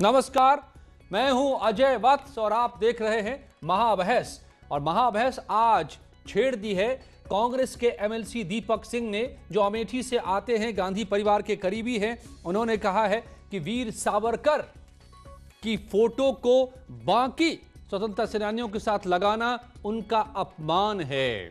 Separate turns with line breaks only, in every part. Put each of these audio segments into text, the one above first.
नमस्कार, मैं हूं अजय वत्स और आप देख रहे हैं महाबहस। और महाबहस आज छेड़ दी है कांग्रेस के एमएलसी दीपक सिंह ने, जो अमेठी से आते हैं, गांधी परिवार के करीबी हैं। उन्होंने कहा है कि वीर सावरकर की फोटो को बाकी स्वतंत्रता सेनानियों के साथ लगाना उनका अपमान है,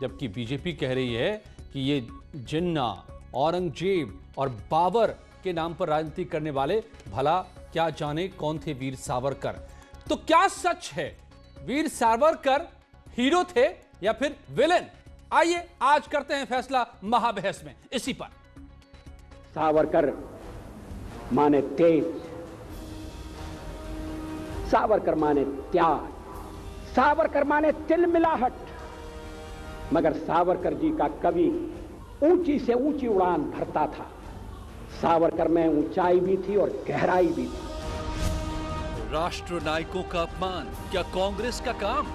जबकि बीजेपी कह रही है कि ये जिन्ना, औरंगजेब और बाबर के नाम पर राजनीति करने वाले भला क्या जाने कौन थे वीर सावरकर। तो क्या सच है, वीर सावरकर हीरो थे या फिर विलेन? आइए आज करते हैं फैसला महाबहस में इसी पर।
सावरकर माने तेज, सावरकर माने त्याग, सावरकर माने तिलमिलाहट। मगर सावरकर जी का कवि ऊंची से ऊंची उड़ान भरता था। सावरकर में ऊंचाई भी थी और गहराई भी थी।
राष्ट्र नायकों का अपमान क्या कांग्रेस का काम?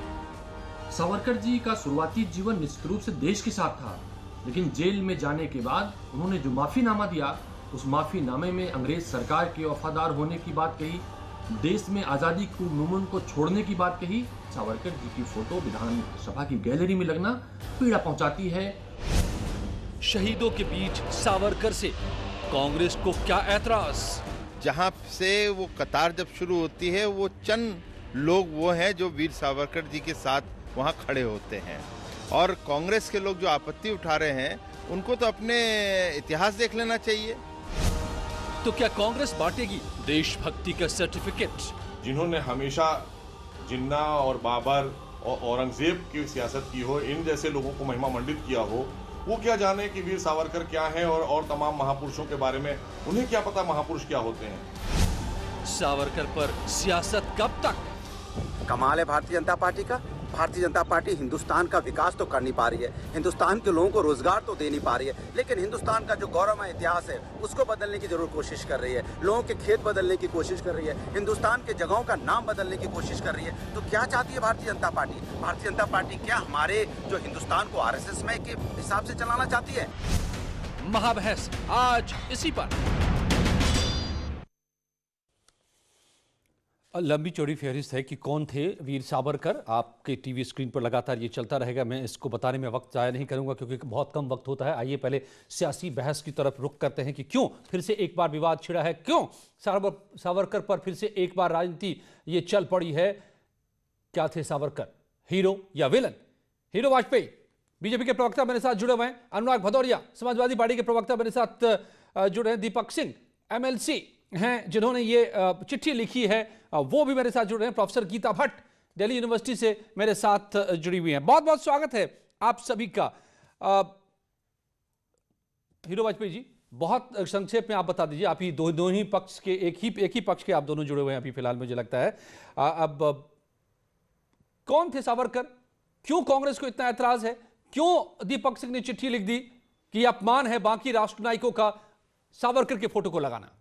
सावरकर जी का शुरुआती जीवन निश्चित रूप से देश के साथ था, लेकिन जेल में जाने के बाद उन्होंने जो माफीनामा दिया, उस माफीनामे में अंग्रेज सरकार के वफादार होने की बात कही, देश में आजादी को मूवमेंट को छोड़ने की बात कही। सावरकर जी की फोटो विधानसभा की गैलरी में लगना पीड़ा पहुंचाती है।
शहीदों के बीच सावरकर से कांग्रेस को क्या ऐतराज?
जहां से वो कतार जब शुरू होती है, वो चंद लोग वो हैं जो वीर सावरकर जी के साथ वहां खड़े होते हैं, और कांग्रेस के लोग जो आपत्ति उठा रहे हैं उनको तो अपने इतिहास देख लेना चाहिए।
तो क्या कांग्रेस बांटेगी देशभक्ति का सर्टिफिकेट?
जिन्होंने हमेशा जिन्ना और बाबर और औरंगजेब की सियासत की हो, इन जैसे लोगों को महिमा मंडित किया हो, वो क्या जाने कि वीर सावरकर क्या हैं और तमाम महापुरुषों के बारे में उन्हें क्या पता महापुरुष क्या होते हैं।
सावरकर पर सियासत कब तक?
कमाल है भारतीय जनता पार्टी का। भारतीय जनता पार्टी हिंदुस्तान का विकास तो कर नहीं पा रही है, हिंदुस्तान के लोगों को रोजगार तो दे नहीं पा रही है, लेकिन हिंदुस्तान का जो गौरवमय इतिहास है उसको बदलने की जरूर कोशिश कर रही है। लोगों के खेत बदलने की कोशिश कर रही है, हिंदुस्तान के जगहों का नाम बदलने की कोशिश कर रही है। तो क्या चाहती है भारतीय जनता पार्टी? भारतीय जनता पार्टी क्या हमारे जो हिंदुस्तान को आरएसएस में के हिसाब से चलाना चाहती है?
महाबहस आज इसी पर। लंबी चौड़ी फहरिस्त है कि कौन थे वीर सावरकर। आपके टीवी स्क्रीन पर लगातार ये चलता रहेगा, मैं इसको बताने में वक्त ज़ाया नहीं करूंगा क्योंकि बहुत कम वक्त होता है। आइए पहले सियासी बहस की तरफ रुख करते हैं कि क्यों फिर से एक बार विवाद छिड़ा है, क्यों सावरकर पर फिर से एक बार राजनीति ये चल पड़ी है। क्या थे सावरकर, हीरो या विलन? हीरो वाजपेयी, बीजेपी के प्रवक्ता मेरे साथ जुड़े हुए हैं। अनुराग भदौरिया, समाजवादी पार्टी के प्रवक्ता मेरे साथ जुड़े हैं। दीपक सिंह एमएलसी हैं जिन्होंने ये चिट्ठी लिखी है, वो भी मेरे साथ जुड़ रहे हैं। प्रोफेसर गीता भट्ट दिल्ली यूनिवर्सिटी से मेरे साथ जुड़ी हुई हैं। बहुत बहुत स्वागत है आप सभी का। हीरो वाजपेयी जी, बहुत संक्षेप में आप बता दीजिए। आप ही दो ही पक्ष के एक ही पक्ष के आप दोनों जुड़े हुए हैं अभी फिलहाल, मुझे लगता है। अब कौन थे सावरकर? क्यों कांग्रेस को इतना ऐतराज है? क्यों दीपक सिंह ने चिट्ठी लिख दी कि अपमान है बाकी राष्ट्र नायकों का सावरकर के फोटो को लगाना?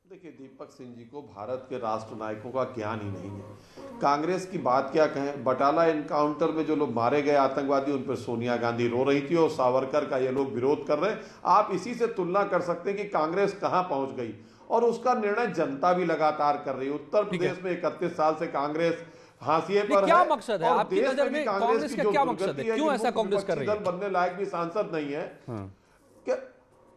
देखिए, दीपक सिंह जी को भारत के राष्ट्र नायकों का ज्ञान ही नहीं है। कांग्रेस की बात क्या कहें, बटाला एनकाउंटर में जो लोग मारे गए आतंकवादी, उन पर सोनिया गांधी रो रही थी और सावरकर का ये लोग विरोध कर रहे हैं। आप इसी से तुलना कर सकते हैं कि कांग्रेस कहां पहुंच गई, और उसका निर्णय जनता भी लगातार कर रही है। उत्तर प्रदेश में 31 साल से कांग्रेस हाशिए पर
क्या
है।
मकसद है आपकी नजर में? कांग्रेस का क्या मकसद है? क्यों ऐसा कांग्रेस कर रही है?
बनने लायक भी सांसद नहीं है।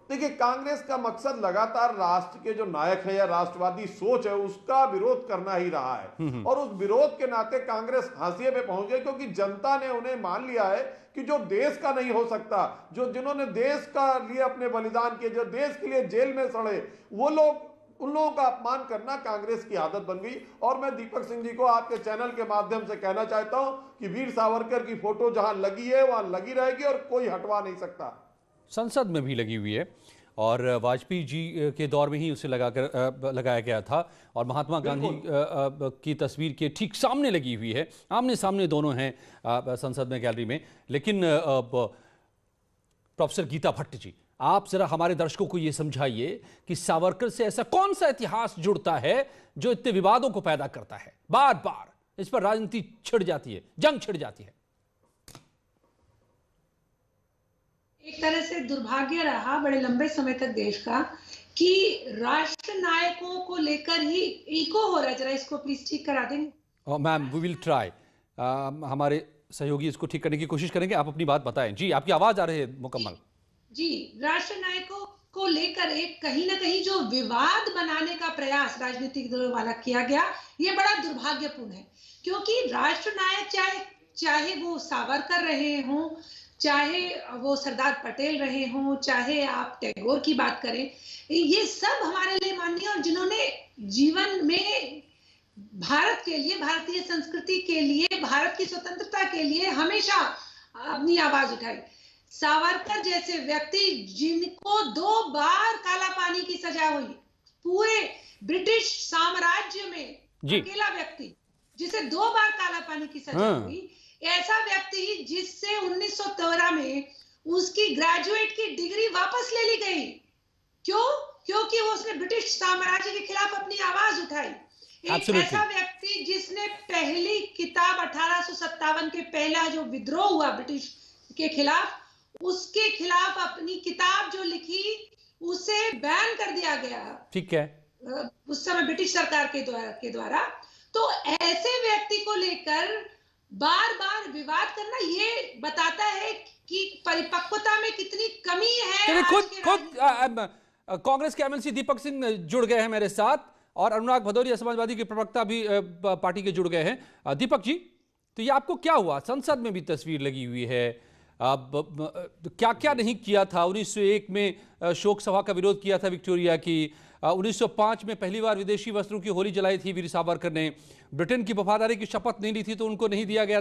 देखिए, कांग्रेस का मकसद लगातार राष्ट्र के जो नायक है या राष्ट्रवादी सोच है उसका विरोध करना ही रहा है, और उस विरोध के नाते कांग्रेस हाशिए पे पहुंच गई क्योंकि जनता ने उन्हें मान लिया है कि जो देश का नहीं हो सकता, जो जिन्होंने देश का लिए अपने बलिदान किए, जो देश के लिए जेल में सड़े, वो लोग, उन लोगों का अपमान करना कांग्रेस की आदत बन गई। और मैं दीपक सिंह जी को आपके चैनल के माध्यम से कहना चाहता हूं कि वीर सावरकर की फोटो जहां लगी है वहां लगी रहेगी और कोई हटवा नहीं सकता।
संसद में भी लगी हुई है और वाजपेयी जी के दौर में ही उसे लगाया गया था, और महात्मा गांधी की तस्वीर के ठीक सामने लगी हुई है। आमने सामने दोनों हैं संसद में, गैलरी में। लेकिन प्रोफेसर गीता भट्ट जी, आप जरा हमारे दर्शकों को यह समझाइए कि सावरकर से ऐसा कौन सा इतिहास जुड़ता है जो इतने विवादों को पैदा करता है? बार बार इस पर राजनीति छिड़ जाती है, जंग छिड़ जाती है।
एक तरह से दुर्भाग्य रहा बड़े लंबे समय तक देश का कि राष्ट्र नायकों को लेकर ही इको हो रहा है। जरा इसको प्लीज ठीक करा देंगे।
मैम वी विल ट्राई, हमारे सहयोगी इसको ठीक करने की कोशिश करेंगे। आप अपनी बात बताएं। जी, आपकी आवाज आ रही है मुकम्मल।
जी, राष्ट्र नायकों को लेकर एक कहीं ना कहीं जो विवाद बनाने का प्रयास राजनीतिक दलों वाला किया गया, ये बड़ा दुर्भाग्यपूर्ण है। क्योंकि राष्ट्र नायक चाहे वो सावरकर रहे हों, चाहे वो सरदार पटेल रहे हों, चाहे आप टैगोर की बात करें, ये सब हमारे लिए माननीय और जिन्होंने जीवन में भारत के लिए, भारतीय संस्कृति के लिए, भारत की स्वतंत्रता के लिए हमेशा अपनी आवाज उठाई। सावरकर जैसे व्यक्ति जिनको 2 बार काला पानी की सजा हुई, पूरे ब्रिटिश साम्राज्य में अकेला व्यक्ति जिसे 2 बार काला पानी की सजा हुई, ऐसा व्यक्ति जिससे 1913 में उसकी ग्रेजुएट की डिग्री वापस ले ली गई। क्यों? क्योंकि वो उसने ब्रिटिश साम्राज्य के खिलाफ अपनी आवाज उठाई। एक ऐसा व्यक्ति जिसने पहली किताब 1857 के पहला जो विद्रोह हुआ ब्रिटिश के खिलाफ, उसके खिलाफ अपनी किताब जो लिखी उसे बैन कर दिया गया। ठीक है, उस समय ब्रिटिश सरकार के द्वारा। तो ऐसे व्यक्ति को लेकर बार बार विवाद करना ये बताता है कि परिपक्वता में कितनी कमी है।
खुद कांग्रेस के एमएलसी दीपक सिंह जुड़ गए हैं मेरे साथ, और अनुराग भदौरिया समाजवादी के प्रवक्ता भी पार्टी के जुड़ गए हैं। दीपक जी, तो ये आपको क्या हुआ? संसद में भी तस्वीर लगी हुई है, क्या क्या नहीं किया था? 1901 में शोक सभा का विरोध किया था विक्टोरिया की, 1905 में पहली बार विदेशी वस्त्रों की होली जलाई थी वीर सावरकर ने, ब्रिटेन की वफादारी की शपथ नहीं ली थी तो उनको नहीं दिया गया,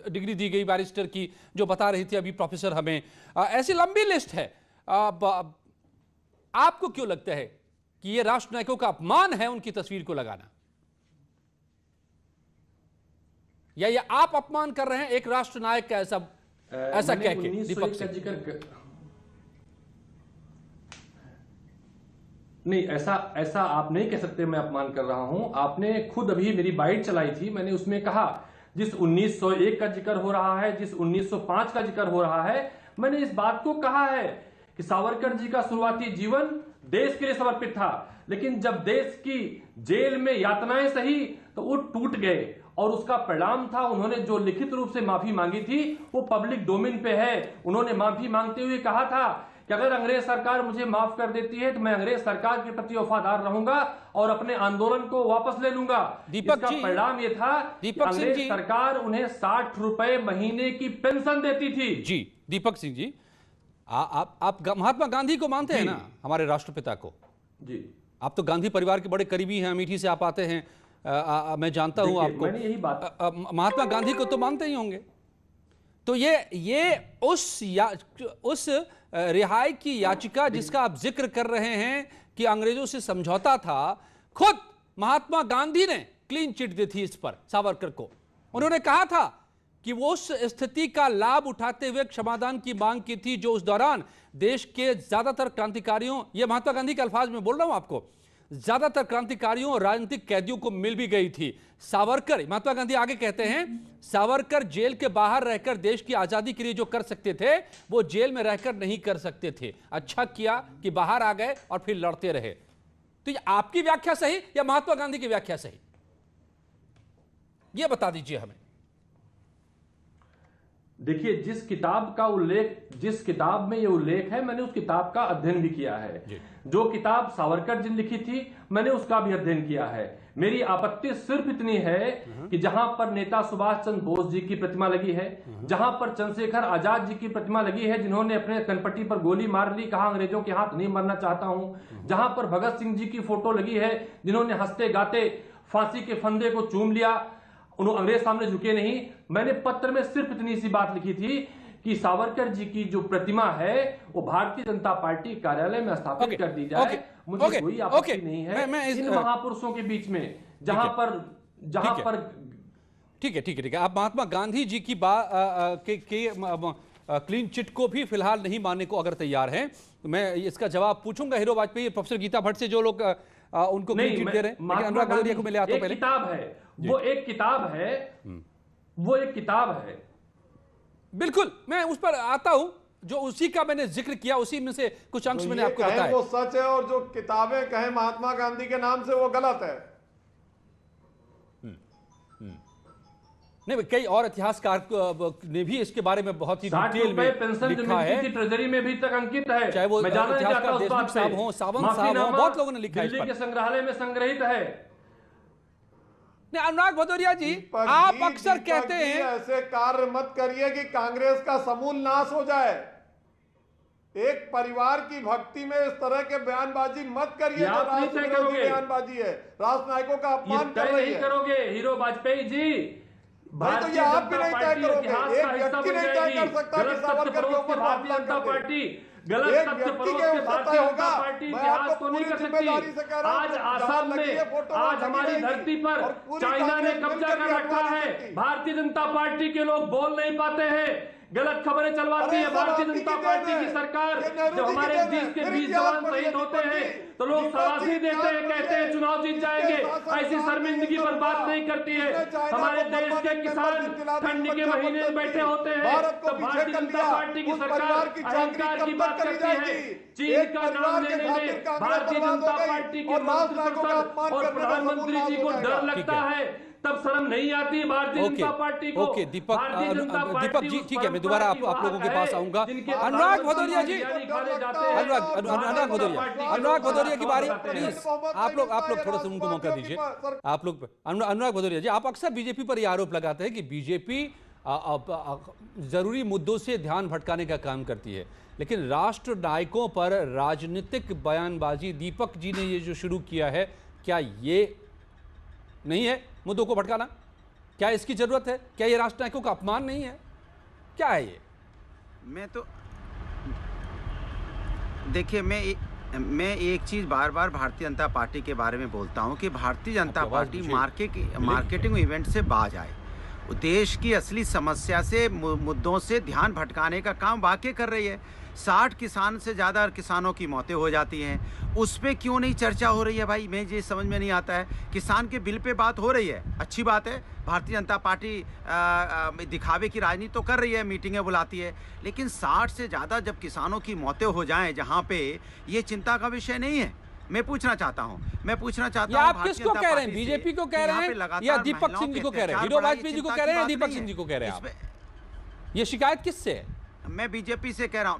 डिग्री दी गई बैरिस्टर की, जो बता रही थी अभी प्रोफेसर हमें। ऐसी लंबी लिस्ट है। आपको क्यों लगता है कि ये राष्ट्र नायकों का अपमान है उनकी तस्वीर को लगाना, या ये आप अपमान कर रहे हैं एक राष्ट्र नायक का ऐसा कह के? दीपक सिंह,
नहीं, ऐसा आप नहीं कह सकते मैं अपमान कर रहा हूं। आपने खुद अभी मेरी बाइट चलाई थी, मैंने उसमें कहा जिस 1901 का जिक्र हो रहा है, जिस 1905 का जिक्र हो रहा है, मैंने इस बात को कहा है कि सावरकर जी का शुरुआती जीवन देश के लिए समर्पित था, लेकिन जब देश की जेल में यातनाएं सही तो वो टूट गए, और उसका परिणाम था उन्होंने जो लिखित रूप से माफी मांगी थी वो पब्लिक डोमेन पे है। उन्होंने माफी मांगते हुए कहा था कि अगर अंग्रेज सरकार मुझे माफ कर देती है तो मैं अंग्रेज सरकार के प्रति वफादार रहूंगा और अपने आंदोलन को वापस ले लूंगा।
दीपक जी,
परिणाम ये था कि अंग्रेज सरकार उन्हें 60 रुपए महीने की पेंशन देती थी।
जी दीपक सिंह जी, आप महात्मा गांधी को मानते हैं ना, हमारे राष्ट्रपिता को? जी, आप तो गांधी परिवार के बड़े करीबी हैं, अमेठी से आप आते हैं, मैं जानता हूं आपको।
मैंने यही बात
महात्मा गांधी को तो मानते ही होंगे। तो ये उस रिहाई की याचिका जिसका आप जिक्र कर रहे हैं कि अंग्रेजों से समझौता था, खुद महात्मा गांधी ने क्लीन चिट दी थी इस पर सावरकर को। उन्होंने कहा था कि वो उस स्थिति का लाभ उठाते हुए क्षमादान की मांग की थी जो उस दौरान देश के ज्यादातर क्रांतिकारियों, ये महात्मा गांधी के अल्फाज में बोल रहा हूं आपको, ज्यादातर क्रांतिकारियों और राजनीतिक कैदियों को मिल भी गई थी। सावरकर, महात्मा गांधी आगे कहते हैं, सावरकर जेल के बाहर रहकर देश की आजादी के लिए जो कर सकते थे वो जेल में रहकर नहीं कर सकते थे। अच्छा किया कि बाहर आ गए और फिर लड़ते रहे। तो ये आपकी व्याख्या सही या महात्मा गांधी की व्याख्या सही, ये बता दीजिए हमें।
देखिए, जिस किताब में ये उल्लेख है, मैंने उस किताब का अध्ययन भी किया है। जो किताब सावरकर जी ने लिखी थी, मैंने उसका भी अध्ययन किया है। मेरी आपत्ति सिर्फ इतनी है कि जहां पर नेता सुभाष चंद्र बोस जी की प्रतिमा लगी है, जहां पर चंद्रशेखर आजाद जी की प्रतिमा लगी है जिन्होंने अपने कनपट्टी पर गोली मार ली, कहा अंग्रेजों के हाथ नहीं मरना चाहता हूं, जहां पर भगत सिंह जी की फोटो लगी है जिन्होंने हंसते गाते फांसी के फंदे को चूम लिया, उन्होंने अंग्रेज सामने झुके नहीं। मैंने पत्र में सिर्फ इतनी सी बात लिखी थी कि सावरकर जी की जो प्रतिमा है वो भारतीय जनता पार्टी कार्यालय में स्थापित कर दी जाए। मुझे कोई आपत्ति नहीं है इन महापुरुषों के बीच में, जहां पर
ठीक है। आप महात्मा गांधी जी की क्लीन चिट को भी फिलहाल नहीं मानने को अगर तैयार हैं तो मैं इसका जवाब पूछूंगा हीरो वाजपेयी, प्रोफेसर गीता भट्ट से, जो लोग उनको क्लीन चिट दे रहे हैं। लेकिन अनुराग भदौरिया को मैं ले आता हूं पहले।
वो एक किताब है।
बिल्कुल, मैं उस पर आता हूं। जो उसी का मैंने जिक्र किया, उसी में से कुछ अंश मैंने आपको
कहें
बताया।
वो सच है और जो किताबें कहें महात्मा गांधी के नाम से वो गलत है।
नहीं, कई और इतिहासकार ने भी इसके बारे में बहुत ही डिटेल में
पेंशन जो
लिखा है,
मिलती थी ट्रेजरी में भी तक अंकित है।
चाहे वो
मैं जानना चाहता
इतिहासकार
हूं उस
देशमुख
बात
साहब
पे।
हो, सावंत साहब हो, बहुत लोगों ने लिखा है इस
दिल्ली
पर।
के संग्रहालय में संग्रहित है।
नहीं, अनुराग भदौरिया जी, आप अक्सर कहते हैं
ऐसे कार्य मत करिए कि कांग्रेस का समूल नाश हो जाए। एक परिवार की भक्ति में इस तरह के बयानबाजी मत करिए जो राष्ट्र विरोधी बयानबाजी है, राष्ट्र नायकों का अपमान कर रही है।
करोगे हीरो वाजपेयी जी,
भाई तो ये आप भी नहीं तय करोगे, एक व्यक्ति नहीं तय कर सकता कि सावरकर के ऊपर
भारतीय जनता पार्टी गलत
एक
तथ्य
व्यक्ति
परोस
के
के
ऊपर
भारतीय
तय
जनता
होगा।
पार्टी
मैं
इतिहास
आपको
को नहीं
पूरी
कर
जिम्मेदारी से कह रहा हूं,
सकती। आज
जहां
आसाम
लगी है
में,
फोटो
आज
लगी
हमारी
रहेगी।
धरती पर
और पूरी
चाइना ने
कांग्रेस
कब्जा
मिलकर
कर
भी
रखा
अपमान
है।
करती।
भारतीय जनता पार्टी के लोग बोल नहीं पाते हैं, गलत खबरें चलवाती है भारतीय जनता पार्टी की सरकार। जब हमारे देश के 20 जवान शहीद होते हैं तो लोग शाबाशी देते हैं, कहते हैं चुनाव जीत जाएंगे। ऐसी शर्मिंदगी पर बात नहीं करती है। हमारे देश के किसान ठंडी के महीने में बैठे होते हैं, तब भारतीय जनता पार्टी की सरकार अहंकार की बात करती है। चीन का नाम लेने में भारतीय जनता पार्टी के मंत्रिपरिषद और प्रधानमंत्री जी को डर लगता है, तब शर्म नहीं आती भारतीय जनता पार्टी को।
ओके दीपक जी, ठीक है, मैं दोबारा आप लोगों के पास आऊंगा। अनुराग भदौरिया जी, अनुराग भदौरिया की बारी, प्लीज आप लोग थोड़ा सा उनको मौका दीजिए। आप लोग अनुराग भदौरिया जी, आप अक्सर बीजेपी पर यह आरोप लगाते हैं कि बीजेपी जरूरी मुद्दों से ध्यान भटकाने का काम करती है, लेकिन राष्ट्र नायकों पर राजनीतिक बयानबाजी दीपक जी ने ये जो शुरू किया है, क्या ये नहीं है मुद्दों को भटकाना? क्या इसकी जरूरत है? क्या ये राष्ट्र नायकों का अपमान नहीं है? क्या है ये?
मैं तो देखिए, मैं एक चीज बार बार भारतीय जनता पार्टी के बारे में बोलता हूं कि Bharatiya Janata party marketing event से बाज आए। देश की असली समस्या से, मुद्दों से ध्यान भटकाने का काम वाकई कर रही है। 60 किसान से ज़्यादा किसानों की मौतें हो जाती हैं, उस पर क्यों नहीं चर्चा हो रही है? भाई मैं ये समझ में नहीं आता है। किसान के बिल पे बात हो रही है, अच्छी बात है। भारतीय जनता पार्टी दिखावे की राजनीति तो कर रही है, मीटिंगें बुलाती है, लेकिन 60 से ज़्यादा जब किसानों की मौतें हो जाएं जहाँ पे ये चिंता का विषय नहीं है। मैं पूछना चाहता हूँ
आप किसको कह रहे हैं? बीजेपी को कह रहे हैं या दीपक सिंह जी को कह रहे हैं? हीरो वाजपेयी जी को कह रहे हैं या दीपक सिंह जी को कह रहे हैं? ये शिकायत किससे है?
मैं बीजेपी से कह रहा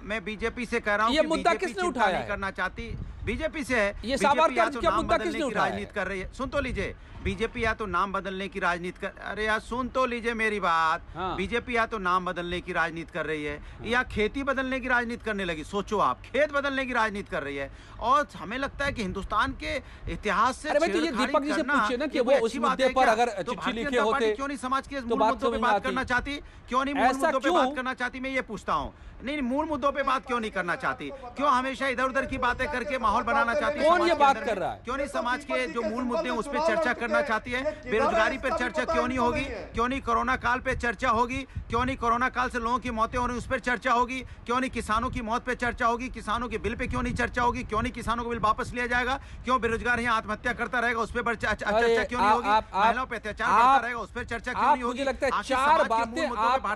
हूँ।
ये मुद्दा किसने उठाया है?
करना चाहती बीजेपी से है।
ये सावरकर का मुद्दा किसने उठाया?
राजनीति कर रही है। सुन तो लीजिए, बीजेपी या तो नाम बदलने की राजनीति कर, अरे यार सुन तो लीजिए मेरी बात।
हाँ।
बीजेपी या तो नाम बदलने की राजनीति कर रही है, या खेती बदलने की राजनीति करने लगी। सोचो आप, खेत बदलने की राजनीति कर रही है। और हमें लगता है कि हिंदुस्तान के इतिहास से
अरे भाई, तो ये दीपक जी से पूछिए ना कि वो उस मुद्दे पर अगर चिट्ठी लिखे होते
क्यों नहीं समाज के
तो
मूल मुद्दों पे बात करना चाहती? क्यों नहीं मूल मुद्दों पे बात करना चाहती? मैं ये पूछता हूँ। नहीं, मूल मुद्दों पे बात क्यों नहीं करना चाहती? क्यों हमेशा इधर उधर की बातें करके माहौल बनाना चाहती है?
कौन ये बात कर रहा है?
क्यों नहीं समाज के जो मूल मुद्दे हैं उस पर चर्चा करना चाहती है? बेरोजगारी पे चर्चा क्यों नहीं होगी? क्यों नहीं कोरोना काल पे चर्चा होगी? क्यों नहीं कोरोना काल से लोगों की मौतें हो रही उस पर चर्चा होगी? क्यों नहीं किसानों की मौत पे चर्चा होगी? किसानों के बिल पे क्यों नहीं चर्चा होगी? क्यों नहीं किसानों को बिल वापस लिया जाएगा? क्यों बेरोजगार यहाँ आत्महत्या करता रहेगा उस पर चर्चा क्यों नहीं होगी? महिलाओं पे अत्याचार करता रहेगा उस पर चर्चा क्यों नहीं होगी?
मुझे लगता है चार बातें आप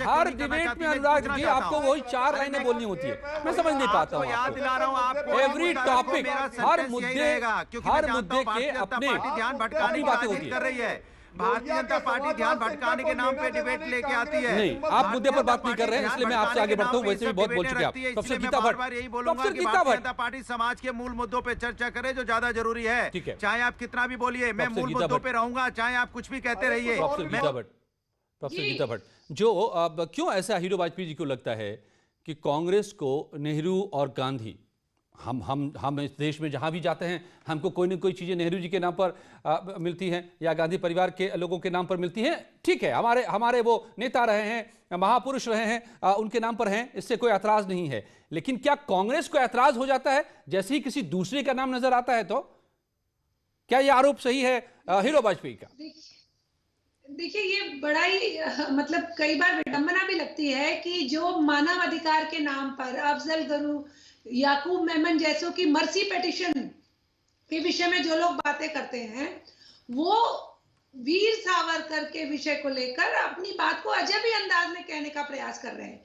हर डिबेट में, अनुराग जी, आपको वही 4 लाइनें बोलनी होती है। मैं समझ नहीं पाता हूँ।
याद दिला रहा हूँ आपको,
एवरी टॉपिक, हर मुद्दे के अपने
ध्यान भटकाने की बातें होती कर रही है। भारतीय जनता पार्टी ध्यान भटकाने के नाम पे डिबेट लेके आती है।
नहीं, आप मुद्दे पर बात नहीं कर रहे हैं, इसलिए मैं आपसे आगे बढ़ता हूं। वैसे भी बहुत बोल चुके हैं आप।
प्रोफेसर गीता भट्ट, यही बोलूंगा कि भारतीय जनता पार्टी समाज के मूल मुद्दों पे चर्चा करे जो ज्यादा जरूरी है। चाहे आप कितना भी बोलिए, मैं मूल मुद्दों पे रहूंगा, चाहे आप कुछ भी कहते रहिए।
प्रोफेसर गीता भट्ट, जो क्यों ऐसा हीरो वाजपेयी जी को लगता है कि कांग्रेस को नेहरू और गांधी, हम इस देश में जहां भी जाते हैं हमको कोई ना कोई चीज़ें नेहरू जी के नाम पर मिलती हैं या गांधी परिवार के लोगों के नाम पर मिलती हैं। ठीक है, हमारे वो नेता रहे हैं, महापुरुष रहे हैं, उनके नाम पर हैं, इससे कोई एतराज़ नहीं है। लेकिन क्या कांग्रेस को एतराज़ हो जाता है जैसे ही किसी दूसरे का नाम नजर आता है? तो क्या यह आरोप सही है हीरो वाजपेयी का?
देखिए, ये बड़ा ही मतलब कई बार विडंबना भी लगती है कि जो मानव अधिकार के नाम पर अफजल गुरु, याकूब मेमन जैसों की मर्सी पिटीशन के विषय में जो लोग बातें करते हैं, वो वीर सावरकर के विषय को लेकर अपनी बात को अजब ही अंदाज में कहने का प्रयास कर रहे हैं।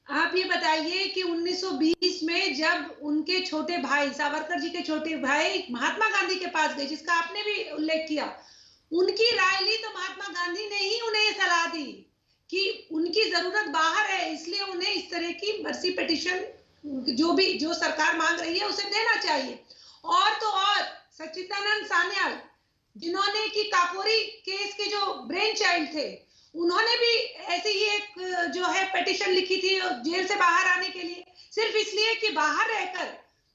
आप ये बताइए कि 1920 में जब उनके छोटे भाई, सावरकर जी के छोटे भाई महात्मा गांधी के पास गए, जिसका आपने भी उल्लेख किया, उनकी राय ली तो महात्मा गांधी ने ही उन्हें ये सलाह दी कि उनकी जरूरत बाहर है, इसलिए उन्हें इस तरह की मर्सी पिटीशन जो सरकार मांग रही है उसे देना चाहिए। और तो और सच्चिदानंद सान्याल, जिन्होंने की काकोरी केस के जो ब्रेन चाइल्ड थे, उन्होंने भी ऐसे ही एक जो है पिटीशन लिखी थी जेल से बाहर आने के लिए, सिर्फ इसलिए कि बाहर रहकर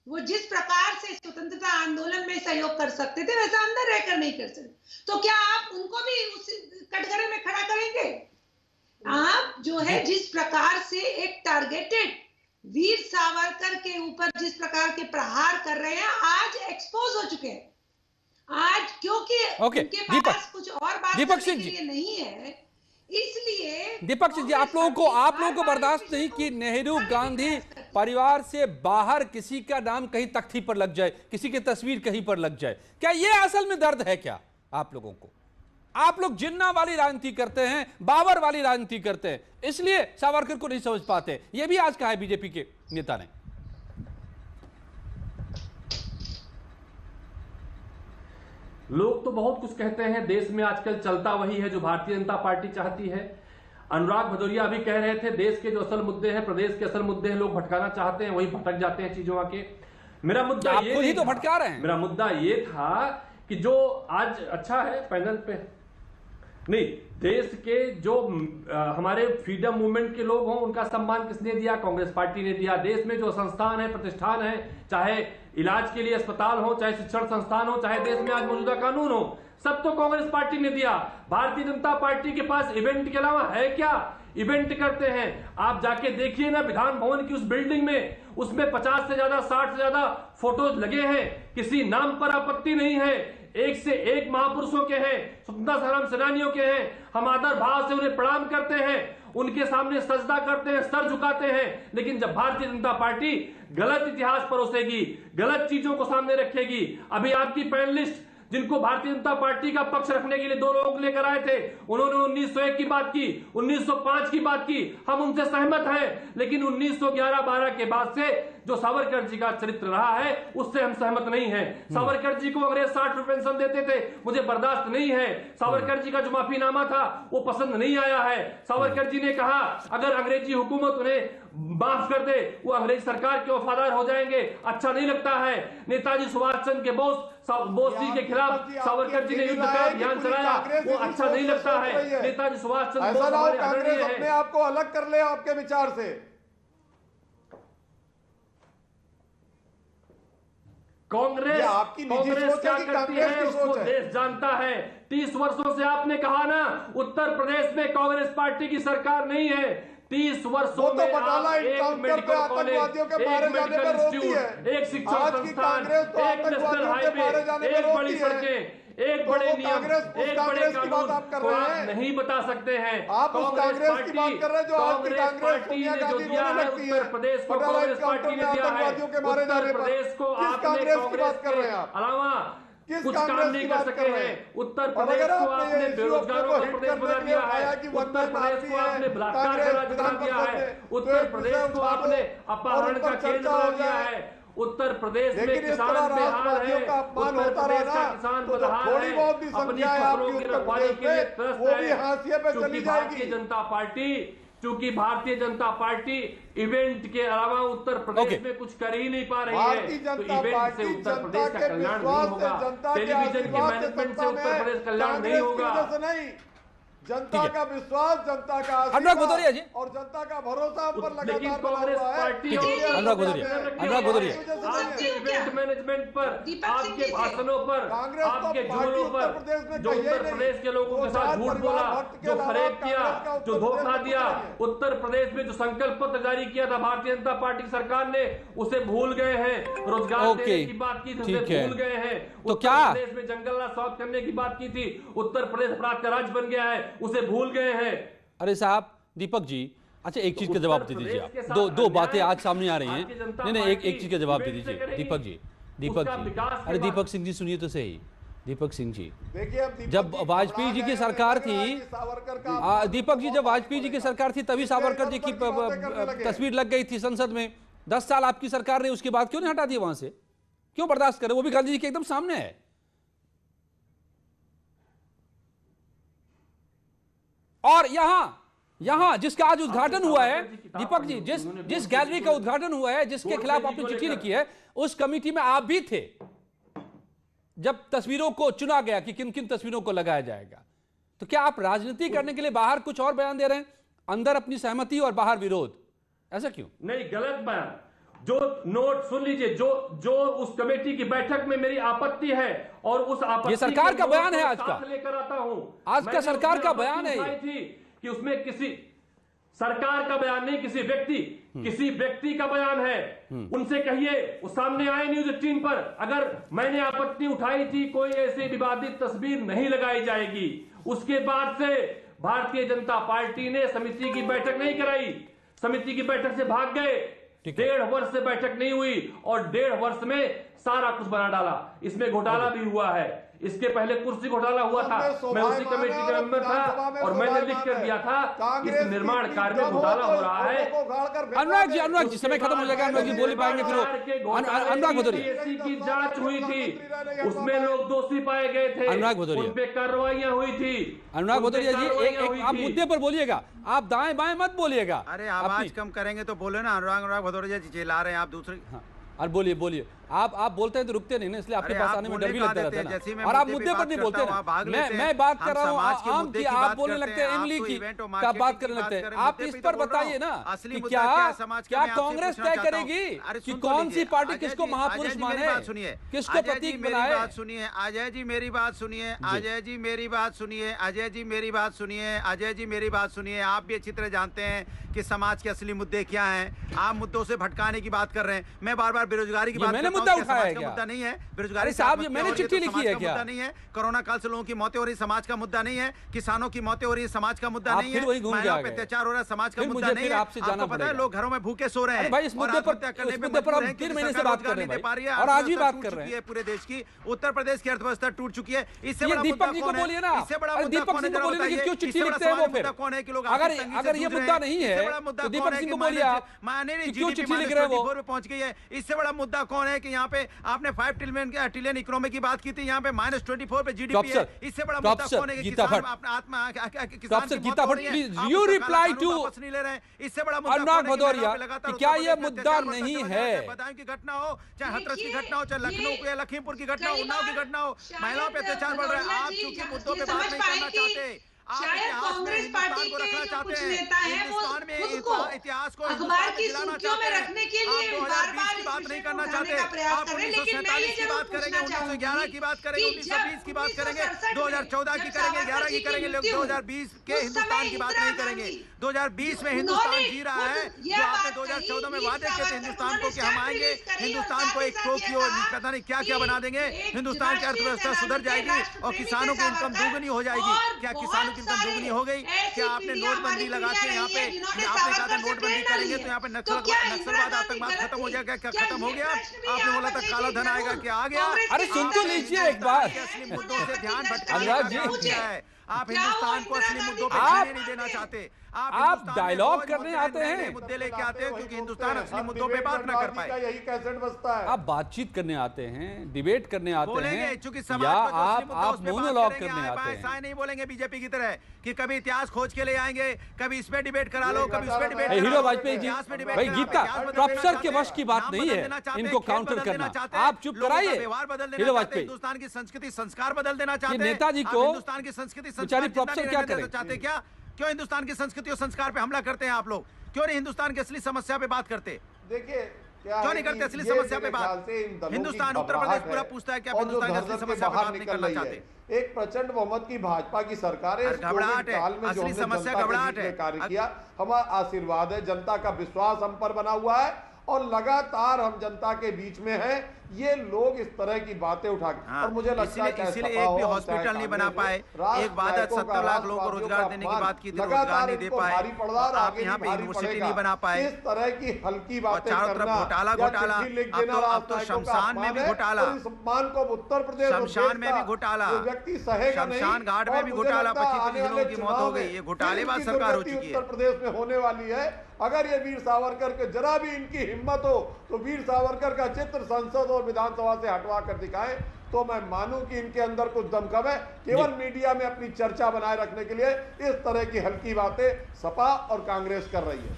वो जिस प्रकार से स्वतंत्रता आंदोलन में सहयोग कर सकते थे वैसा अंदर रहकर नहीं कर सकते। तो क्या आप उनको भी उस कटघरे में खड़ा करेंगे? आप जो है जिस प्रकार से एक टारगेटेड वीर सावरकर के ऊपर जिस प्रकार के प्रहार कर रहे हैं, आज एक्सपोज हो चुके हैं। आज क्योंकि उनके पास कुछ और बात करने के लिए नहीं है, इसलिए
दीपक सिंह जी, आप लोगों को बर्दाश्त नहीं कि नेहरू गांधी परिवार से बाहर किसी का नाम कहीं तख्ती पर लग जाए, किसी की तस्वीर कहीं पर लग जाए? क्या यह असल में दर्द है क्या आप लोगों को? आप लोग जिन्ना वाली राजनीति करते हैं, बाबर वाली राजनीति करते हैं, इसलिए सावरकर को नहीं समझ पाते। यह भी आज कहा है बीजेपी के नेता ने।
लोग तो बहुत कुछ कहते हैं, देश में आजकल चलता वही है जो भारतीय जनता पार्टी चाहती है। अनुराग भदौरिया अभी कह रहे थे देश के जो असल मुद्दे हैं, प्रदेश के असल मुद्दे हैं, लोग भटकाना चाहते हैं, वही भटक जाते हैं चीजों आके। मेरा मुद्दा ये
ही तो भटका रहे हैं।
मेरा मुद्दा ये था कि जो आज अच्छा है पैनल पे नहीं, देश के जो हमारे फ्रीडम मूवमेंट के लोग हों उनका सम्मान किसने दिया? कांग्रेस पार्टी ने दिया। देश में जो संस्थान है, प्रतिष्ठान है, चाहे इलाज के लिए अस्पताल हो, चाहे शिक्षण संस्थान हो, चाहे देश में आज मौजूदा कानून हो, सब तो कांग्रेस पार्टी ने दिया। भारतीय जनता पार्टी के पास इवेंट के अलावा है क्या? इवेंट करते हैं। आप जाके देखिए ना विधान भवन की उस बिल्डिंग में, उसमें 50 से ज्यादा 60 से ज्यादा फोटोज लगे हैं, किसी नाम पर आपत्ति नहीं है, एक से एक महापुरुषों के हैं, स्वतंत्रता संग्राम सेनानियों के हैं। हम आदर भाव से उन्हें प्रणाम करते हैं, उनके सामने सजदा करते हैं, सर झुकाते हैं। लेकिन जब भारतीय जनता पार्टी गलत इतिहास परोसेगी, गलत चीजों को सामने रखेगी, अभी आपकी पैनलिस्ट जिनको भारतीय जनता पार्टी का पक्ष रखने के लिए दो लोग लेकर आए थे, उन्होंने 1901 की बात की, 1905 की बात की, हम उनसे सहमत हैं। लेकिन 1911-12 के बाद से जो सावरकर जी का चरित्र रहा है उससे हम सहमत नहीं हैं। सावरकर जी को अंग्रेज 60 रुपए पेंशन देते थे, मुझे बर्दाश्त नहीं है। सावरकर जी का जो माफीनामा था वो पसंद नहीं आया है। सावरकर जी ने कहा अगर अंग्रेजी हुकूमत उन्हें माफ कर दे वो अंग्रेज सरकार के वफादार हो जाएंगे, अच्छा नहीं लगता है। नेताजी सुभाष चंद्र के बोस जी के खिलाफ सावरकर जी ने युद्ध का अभियान चलाया, वो अच्छा नहीं लगता है। नेताजी सुभाष चंद्र बोस हमारे
कांग्रेस अपने आप को अलग कर ले आपके विचार से।
कांग्रेस क्या करती है उसको देश जानता है। 30 वर्षों से आपने कहा ना उत्तर प्रदेश में कांग्रेस पार्टी की सरकार नहीं है। 30 वर्षों में आप एक मेडिकल कॉलेज, एक मेडिकल इंस्टीट्यूट, एक शिक्षण संस्थान, एक नेशनल हाईवे, एक बड़ी सड़कें, एक बड़े नियम, एक बड़े कानून को आप नहीं बता सकते हैं। कांग्रेस पार्टी ने जो दिया है उत्तर प्रदेश को, कांग्रेस पार्टी ने दिया है उत्तर प्रदेश को, आपने कांग्रेस के अलावा कुछ काम नहीं कर सके हैं। उत्तर प्रदेश को आपने बेरोजगारों का प्रदेश बना दिया है, उत्तर प्रदेश को आपने बलात्कार का राज्य बना दिया है, उत्तर प्रदेश को आपने अपहरण का केंद्र बना दिया है, उत्तर प्रदेश में किसान बेहाल है, उत्तर प्रदेश का किसान बदहाल है, अपनी फसलों की रखवाली के लिए त्रस्त है। चूंकि भारतीय जनता पार्टी इवेंट के अलावा उत्तर प्रदेश में कुछ कर ही नहीं पा रही है, तो इवेंट से उत्तर प्रदेश का कल्याण नहीं होगा, टेलीविजन के मैनेजमेंट से उत्तर प्रदेश कल्याण नहीं होगा।
जनता का विश्वास, जनता का
अनुराग भदौरिया जी
और जनता का भरोसा पर
लेकिन कांग्रेस पार्टी
अनुराग भदौरिया
आपके इवेंट मैनेजमेंट पर, आपके भाषणों पर, आपके जुमलों पर, जो उत्तर प्रदेश के लोगों के साथ झूठ बोला, जो फरेब किया, जो धोखा दिया, उत्तर प्रदेश में जो संकल्प पत्र जारी किया था भारतीय जनता पार्टी सरकार ने, उसे भूल गए हैं। रोजगार देने की बात की थी, उसे भूल गए हैं।
तो
उत्तर प्रदेश में जंगल राज समाप्त करने की बात की थी, उत्तर प्रदेश अपराध का राज्य बन गया है, उसे भूल गए हैं।
अरे साहब दीपक जी, अच्छा एक चीज का जवाब दे दीजिए आप। दो बातें आज सामने आ रही हैं। नहीं एक चीज का जवाब दे दीजिए दीपक जी। अरे दीपक सिंह जी सुनिए तो सही। दीपक सिंह जी,
देखिए अब
जब वाजपेयी जी की सरकार थी, दीपक जी, जब वाजपेयी जी की सरकार थी तभी सावरकर जी की तस्वीर लग गई थी संसद में। 10 साल आपकी सरकार ने, उसके बाद क्यों नहीं हटा दिया वहां से? क्यों बर्दाश्त करें? वो भी गांधी जी के एकदम सामने है। और यहां जिसका आज उद्घाटन हुआ है, दीपक जी, जिस गैलरी का उद्घाटन हुआ है, जिसके खिलाफ आपने चिट्ठी लिखी है, उस कमेटी में आप भी थे जब तस्वीरों को चुना गया कि किन किन तस्वीरों को लगाया जाएगा। तो क्या आप राजनीति करने के लिए बाहर कुछ और बयान दे रहे हैं, अंदर अपनी सहमति और बाहर विरोध? ऐसा क्यों?
नहीं, गलत बयान। जो नोट सुन लीजिए, जो उस कमेटी की बैठक में मेरी आपत्ति है और उस आपत्ति,
ये सरकार का बयान है आज का,
लेकर आता हूं।
आज का सरकार का बयान है
थी कि उसमें किसी सरकार का बयान नहीं, किसी व्यक्ति का बयान है। उनसे कहिए, वो सामने आए न्यूज़ 18 पर, अगर मैंने आपत्ति उठाई थी कोई ऐसी विवादित तस्वीर नहीं लगाई जाएगी। उसके बाद से भारतीय जनता पार्टी ने समिति की बैठक नहीं कराई, समिति की बैठक से भाग गए। 1.5 वर्ष से बैठक नहीं हुई और 1.5 वर्ष में सारा कुछ बना डाला। इसमें घोटाला भी हुआ है, इसके पहले कुर्सी घोटाला हुआ था, मैं उसी कमेटी का मेंबर था और मैंने लिख कर दिया था कि इस निर्माण कार्य में घोटाला हो रहा है।
अनुराग जी, समय खत्म हो जाएगा, अनुराग जी बोल पाएंगे फिर। अनुराग भदौरिया
की जांच हुई थी, उसमें लोग दोषी पाए गए थे,
अनुराग भदौरिया,
उन पे कार्रवाइयां हुई थी।
अनुराग भदौरिया जी, एक आप मुद्दे पर बोलिएगा, आप दाएं बाएं मत बोलिएगा।
अरे आवाज कम करेंगे तो बोले ना। अनुराग भदौरिया जी चिल्ला रहे हैं, आप दूसरे।
और बोलिए आप बोलते हैं तो रुकते नहीं ना, इसलिए आपके पास आने में डर भी लगता रहता है ना। और आप मुद्दे पर नहीं बोलते ना। मैं बात कर रहा हूँ आम की, आप बोलने लगते हैं इमली की का बात करने लगते हैं। आप इस पर बताइए ना कि क्या कांग्रेस तय करेगी कि कौन सी पार्टी किसको महापुरुष माने, किसको प्रतीक बनाए?
सुनिए अजय जी, मेरी बात सुनिए। अजय जी मेरी बात सुनिए। अजय जी मेरी बात सुनिए। अजय जी मेरी बात सुनिए। आप भी अच्छी तरह जानते हैं कि समाज के असली मुद्दे क्या हैं। आप मुद्दों से भटकाने की बात कर रहे हैं। मैं बार बार बेरोजगारी की बात करता हूं,
मुद्दा उठाया है
क्या? मुद्दा नहीं है बेरोजगारी
साहब, ये मैंने चिट्ठी लिखी है क्या?
मुद्दा नहीं है। कोरोना काल से लोगों की मौतें हो रही, समाज का मुद्दा नहीं है। किसानों की मौतें हो रही, समाज का मुद्दा नहीं है। महिलाओं पे अत्याचार हो रहा है, समाज का मुद्दा नहीं है। आपको पता है लोग घरों में भूखे सो रहे हैं
भाई, इस मुद्दे पर हम 3 महीने से बात कर रहे हैं और आज भी बात कर रहे हैं।
पूरे देश की, उत्तर प्रदेश की अर्थव्यवस्था टूट चुकी है। इससे
बड़ा दीपक जी को बोलिए ना, दीपक सिंह को बोलिए कि क्यों चिट्ठी लिखते हैं वो फिर?
कौन है कि लोग
अगर ये मुद्दा नहीं है तो दीपक सिंह को बोलिए आप क्यों चिट्ठी लिख रहे हो?
वो पहुंच गई है। इससे बड़ा मुद्दा कौन है कि यहाँ पे आपने 5 ट्रिलियन इकोनॉमी की बात की थी, यहाँ पे -24 पे जीडीपी है। इससे बड़ा मुद्दा कौन है कि किसान अपना आत्मा
Geeta Bhatt please you reply to
वापस नहीं ले रहे हैं। इससे बड़ा मुद्दा
अनुराग भदौरिया कि क्या ये मुद्दा नहीं है?
बदायूं की घटना हो, चाहे हाथरस की घटना हो, चाहे लखनऊ या लखीमपुर की घटना हो, उन्नाव की घटना हो, महिलाओं पे अत्याचार बढ़ रहा है। आप चूंकि मुद्दों पे बात नहीं करना चाहते,
शायद कांग्रेस पार्टी के जो कुछ नेता हैं वो खुद को
इतिहास को
अखबार की सुर्खियों में रखने के लिए बार-बार
बात नहीं करना
चाहते
चाहते।
का प्रयास कर रहे हैं, लेकिन मैं ये
की बात करेंगे, 1911 की बात करेंगे, 1920 की बात करेंगे, 2014 की करेंगे, 11 की करेंगे, लोग 2020 के हिंदुस्तान की बात नहीं करेंगे। 2020 में हिंदुस्तान जी रहा है जो आपने 2014 में वादे किए थे हिंदुस्तान को कि हम आएंगे, हिंदुस्तान को एक टोक्यो पता नहीं क्या क्या बना देंगे, हिंदुस्तान की अर्थव्यवस्था सुधर जाएगी और किसानों की इनकम दोगुनी हो जाएगी। क्या किसानों की इनकम दोगुनी हो गई? क्या आपने नोटबंदी लगा के यहाँ पे आपने कहा था नोटबंदी करेंगे तो यहाँ पे नक्सलवाद आतंकवाद खत्म हो जाएगा? क्या खत्म हो गया? आपने बोला था काला धन आएगा, क्या आ गया?
अरे सुन तो लीजिए एक बार,
असली मुद्दों से ध्यान
अनुराग जी,
भटकाया है। आप हिंदुस्तान को असली मुद्दों पे जीने नहीं देना चाहते।
आप डायलॉग करने आते हैं,
मुद्दे लेके आते हैं क्योंकि हिंदुस्तान असली मुद्दों पे बात ना कर पाए।
यही कैसेट बजता है।
आप बातचीत करने आते हैं, डिबेट करने आते हैं,
चूंकि
या आप मोनोलॉग करने आते हैं?
ऐसा नहीं बोलेंगे बीजेपी की तरह कि कभी इतिहास खोज के ले आएंगे, कभी इस पे डिबेट करा लो, कभी उस पे डिबेट।
हीरो वाजपेयी जी, भाई गीता प्रोफेसर के वश की बात नहीं है इनको काउंटर करना। आप चुप कराइए। हीरो वाजपेयी
हिंदुस्तान की संस्कृति संस्कार बदल देना चाहते हैं।
नेताजी को
हिंदुस्तान की संस्कृति
बेचारी प्रोफेसर क्या करें?
चाहते क्या? क्यों हिंदुस्तान की संस्कृति और संस्कार पे हमला करते हैं आप लोग? क्यों नहीं हिंदुस्तान की असली समस्या पे बात करते?
देखिए
क्यों नहीं करते असली समस्या पे बात? हिंदुस्तान उत्तर प्रदेश पूरा पूछता है कि आप हिंदुस्तान की असली समस्या पे बात नहीं करना चाहते।
एक प्रचंड बहुमत की भाजपा की सरकार है।
घबराहट है, असली समस्या घबराहट है।
कार्य किया, हमारा आशीर्वाद है, जनता का विश्वास हम पर बना हुआ है और लगातार हम जनता के बीच में हैं। ये लोग इस तरह की बातें उठा के और मुझे लगता है
इसलिए एक भी हॉस्पिटल नहीं बना पाए। एक वादा 70 लाख लोगों को रोजगार देने की बात की थी, रोजगार नहीं दे पाए। आप यहाँ पे यूनिवर्सिटी नहीं बना पाए।
इस तरह की हल्की बातें
चारों तरफ घोटाला अब तो शमशान में भी घोटाला,
सम्मान को उत्तर प्रदेश
शमशान में भी घोटाला,
व्यक्ति सहेगा नहीं।
शमशान घाट में भी घोटाला, 25 लोगों की मौत हो गई। ये घोटालेबाज सरकार हो चुकी है।
उत्तर प्रदेश में होने वाली है। अगर ये वीर सावरकर के जरा भी इनकी हिम्मत हो तो वीर सावरकर का चित्र संसद और विधानसभा से हटवा कर दिखाएं, तो मैं मानूं कि इनके अंदर कुछ दमखम है। केवल मीडिया में अपनी चर्चा बनाए रखने के लिए इस तरह की हल्की बातें सपा और कांग्रेस कर रही है।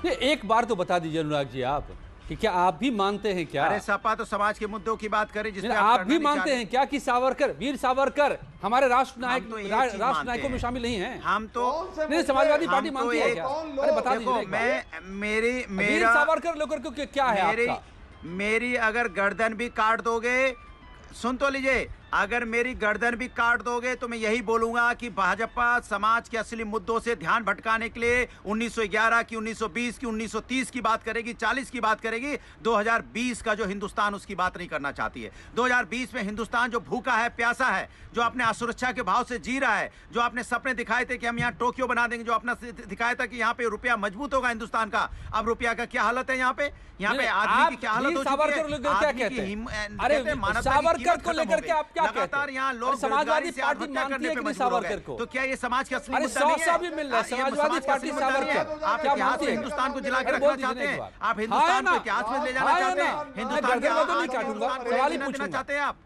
ये एक बार तो बता दीजिए अनुराग जी आप कि क्या आप भी मानते हैं क्या?
अरे सपा तो समाज के मुद्दों की बात करे जिसमें
आप भी मानते हैं क्या कि सावरकर, वीर सावरकर हमारे राष्ट्र नायकों में शामिल नहीं हैं?
हम तो
नहीं, समाजवादी पार्टी मानती है क्या? अरे बता दीजिए। वीर सावरकर लेकर के क्या है आपका?
मेरी अगर गर्दन भी काट दोगे, सुन तो लीजिए, अगर मेरी गर्दन भी काट दोगे तो मैं यही बोलूंगा कि भाजपा समाज के असली मुद्दों से ध्यान भटकाने के लिए 1911 की, 1920 की, 1930 की बात करेगी, 40 की बात करेगी। 2020 का जो हिंदुस्तान, उसकी बात नहीं करना चाहती है। 2020 में हिंदुस्तान जो भूखा है, प्यासा है, जो अपने असुरक्षा के भाव से जी रहा है, जो अपने सपने दिखाए थे कि हम यहाँ टोक्यो बना देंगे, जो अपना दिखाया था कि यहाँ पे रुपया मजबूत होगा हिंदुस्तान का, अब रुपया का क्या हालत है यहाँ पे आदमी की क्या हालत हो चुकी है।
सावरकर को लेकर के आप क्या
लगातार यहाँ लोग
समाजवादी पार्टी मानती है कि नहीं सावरकर को?
तो क्या ये समाज का असली
मुद्दा नहीं है? भी मिल रहा है समाजवादी पार्टी सावरकर।
आप इतिहास में हिंदुस्तान को जिला के रखना चाहते हैं? आप हिंदुस्तान को इतिहास में ले जाना चाहते हैं? हिंदुस्तान के
नहीं काटूंगा, सवाल ही पूछना
चाहते हैं आप?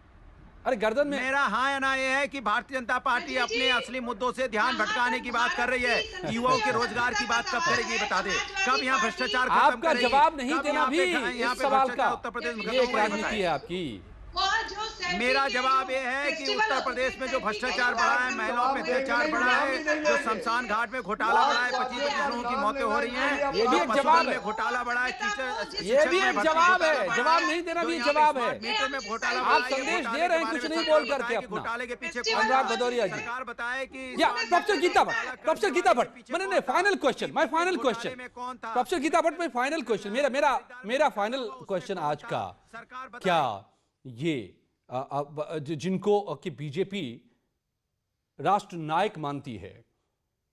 अरे गर्दन में
मेरा हाँ या ना ये है कि भारतीय जनता पार्टी अपने असली मुद्दों से ध्यान भटकाने की बात कर रही है। युवाओं के रोजगार की बात कब करेगी, बता दे। कब यहाँ भ्रष्टाचार खत्म
आपका
करेगी?
जवाब नहीं देना भी इस सवाल का
उत्तर प्रदेश में
ये राजनीति है आपकी।
मेरा जवाब ये है कि उत्तर प्रदेश में जो भ्रष्टाचार बढ़ा है, महिलाओं पे अत्याचार बढ़ा है, जो शमशान घाट में घोटाला बढ़ा है, 25 लोगों की मौतें हो रही हैं,
ये भी एक जवाब है।
घोटाला बढ़ा है,
ये भी एक जवाब है। जवाब नहीं देना भी जवाब है।
मीटर में घोटाला,
आप संदेश दे रहे हैं कुछ नहीं बोल करके अपना।
घोटाले के पीछे
अनुराग भदौरिया जी
सरकार बताए कि
प्रोफेसर गीता भट्ट मैंने final question, my final question, professor Geeta Bhatt, my final question, मेरा फाइनल क्वेश्चन आज का, क्या ये जिनको कि बीजेपी राष्ट्र नायक मानती है,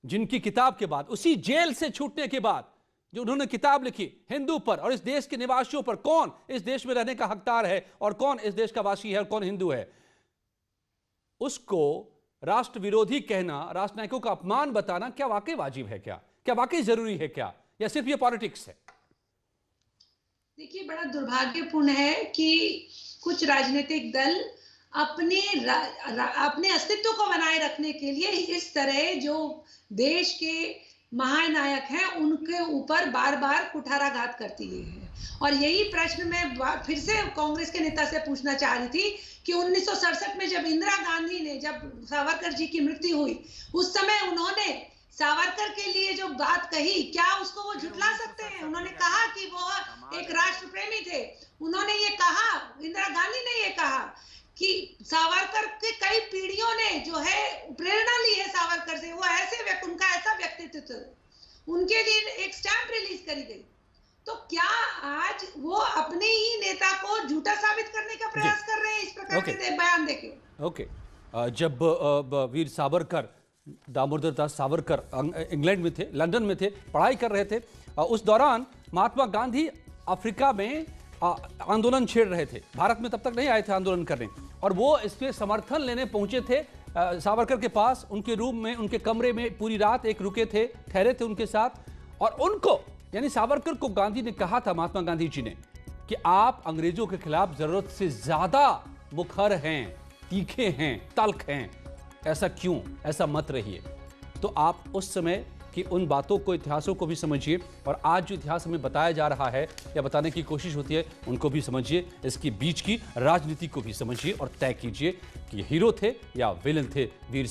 जिनकी किताब के बाद, उसी जेल से छूटने के बाद जो उन्होंने किताब लिखी हिंदू पर और इस देश के निवासियों पर, कौन इस देश में रहने का हकदार है और कौन इस देश का वासी है और कौन हिंदू है, उसको राष्ट्र विरोधी कहना, राष्ट्र नायकों का अपमान बताना क्या वाकई वाजिब है? क्या वाकई जरूरी है क्या, या सिर्फ ये पॉलिटिक्स है?
देखिए, बड़ा दुर्भाग्यपूर्ण है कि कुछ राजनीतिक दल अपने अस्तित्व को बनाए रखने के लिए इस तरह जो देश के महानायक हैं उनके ऊपर बार बार कुठाराघात करती है। और यही प्रश्न मैं फिर से कांग्रेस के नेता से पूछना चाह रही थी कि 1967 में जब इंदिरा गांधी ने, जब सावरकर जी की मृत्यु हुई, उस समय उन्होंने सावरकर के लिए जो बात कही, क्या उसको वो झुठला सकते हैं? उन्होंने कहा कि वो एक राष्ट्र प्रेमी थे। उन्होंने ये कहा, इंदिरा गांधी ने ये कहा कि सावरकर के कई पीढ़ियों ने जो है प्रेरणा ली है सावरकर से, वो ऐसे उनका ऐसा व्यक्तित्व था, उनके लिए एक स्टैम्प रिलीज करी गई। तो क्या आज वो अपने ही नेता को झूठा साबित करने का प्रयास कर रहे हैं इस प्रकार के बयान देके?
ओके, जब वीर सावरकर, दामोदर दास सावरकर इंग्लैंड में थे, लंदन में थे, पढ़ाई कर रहे थे, उस दौरान महात्मा गांधी अफ्रीका में आंदोलन छेड़ रहे थे। भारत में तब तक नहीं आए थे आंदोलन करने, और वो इस पे समर्थन लेने पहुंचे थे सावरकर के पास। उनके रूम में, उनके कमरे में पूरी रात एक रुके थे, ठहरे थे उनके साथ, और उनको यानी सावरकर को गांधी ने कहा था, महात्मा गांधी जी ने, कि आप अंग्रेजों के खिलाफ जरूरत से ज्यादा मुखर हैं, तीखे हैं, तल्ख हैं, ऐसा क्यों, ऐसा मत रहिए। तो आप उस समय की उन बातों को, इतिहासों को भी समझिए, और आज जो इतिहास हमें बताया जा रहा है या बताने की कोशिश होती है उनको भी समझिए, इसकी बीच की राजनीति को भी समझिए और तय कीजिए कि हीरो थे या विलन थे वीर